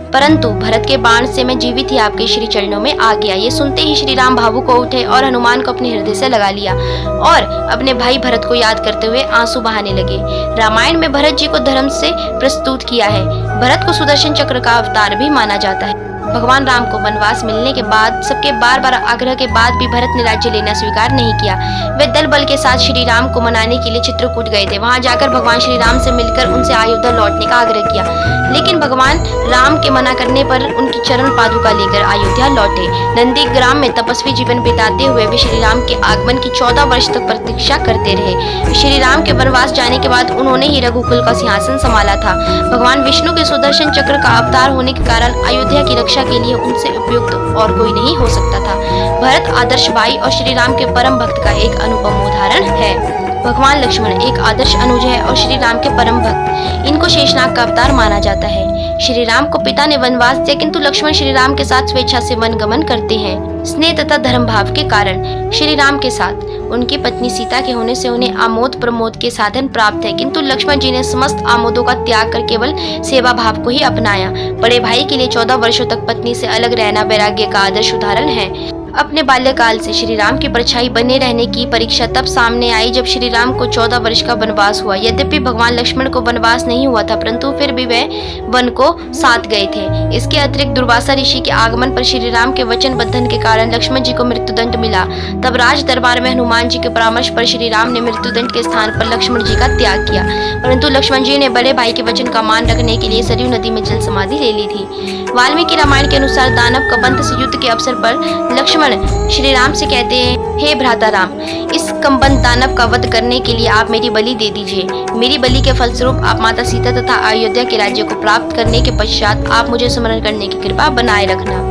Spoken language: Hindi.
परंतु भरत के बाण से मैं जीवित ही आपके श्री चरणों में आ गया। ये सुनते ही श्री राम भावुक हो उठे और हनुमान को अपने हृदय से लगा लिया और अपने भाई भरत को याद करते हुए आंसू बहाने लगे। रामायण में भरत जी को धर्म से प्रस्तुत किया है। भरत को सुदर्शन चक्र का अवतार भी माना जाता है। भगवान राम को वनवास मिलने के बाद सबके बार बार आग्रह के बाद भी भरत ने राज्य लेना स्वीकार नहीं किया। वे दल बल के साथ श्री राम को मनाने के लिए चित्रकूट गए थे। वहां जाकर भगवान श्री राम से मिलकर उनसे अयोध्या लौटने का आग्रह किया, लेकिन भगवान राम के मना करने पर उनकी चरण पादुका लेकर अयोध्या लौटे। नंदीग्राम में तपस्वी जीवन बिताते हुए वे श्री राम के आगमन की 14 वर्ष तक प्रतीक्षा करते रहे। श्री राम के वनवास जाने के बाद उन्होंने ही रघुकुल का सिंहासन संभाला था। भगवान विष्णु के सुदर्शन चक्र का अवतार होने के कारण अयोध्या की रक्षा के लिए उनसे उपयुक्त और कोई नहीं हो सकता था। भरत आदर्श भाई और श्री राम के परम भक्त का एक अनुपम उदाहरण है। भगवान लक्ष्मण एक आदर्श अनुज है और श्री राम के परम भक्त। इनको शेषनाग का अवतार माना जाता है। श्री राम को पिता ने वनवास दिया, किंतु लक्ष्मण श्री राम के साथ स्वेच्छा से वन गमन करते हैं। स्नेह तथा धर्म भाव के कारण श्री राम के साथ उनकी पत्नी सीता के होने से उन्हें आमोद प्रमोद के साधन प्राप्त है, किंतु लक्ष्मण जी ने समस्त आमोदों का त्याग कर केवल सेवा भाव को ही अपनाया। बड़े भाई के लिए 14 वर्षों तक पत्नी से अलग रहना वैराग्य का आदर्श उदाहरण है। अपने बाल्यकाल से श्री राम की परछाई बने रहने की परीक्षा तब सामने आई जब श्री राम को 14 वर्ष का वनवास हुआ। यद्यपि भगवान लक्ष्मण को वनवास नहीं हुआ था, परंतु फिर भी वे वन को साथ गए थे। इसके अतिरिक्त दुर्वासा ऋषि के आगमन पर श्री राम के वचन बंधन के कारण लक्ष्मण जी को मृत्युदंड मिला। तब राज दरबार में हनुमान जी के परामर्श पर श्री राम ने मृत्युदंड के स्थान पर लक्ष्मण जी का त्याग किया, परंतु लक्ष्मण जी ने बड़े भाई के वचन का मान रखने के लिए सरयू नदी में जल समाधि ले ली थी। वाल्मीकि रामायण के अनुसार दानव कबंध से युद्ध के अवसर पर लक्ष्मण श्री राम से कहते हैं, हे भ्राता राम, इस कबंध दानव का वध करने के लिए आप मेरी बलि दे दीजिए। मेरी बलि के फलस्वरूप आप माता सीता तथा अयोध्या के राज्य को प्राप्त करने के पश्चात आप मुझे स्मरण करने की कृपा बनाए रखना।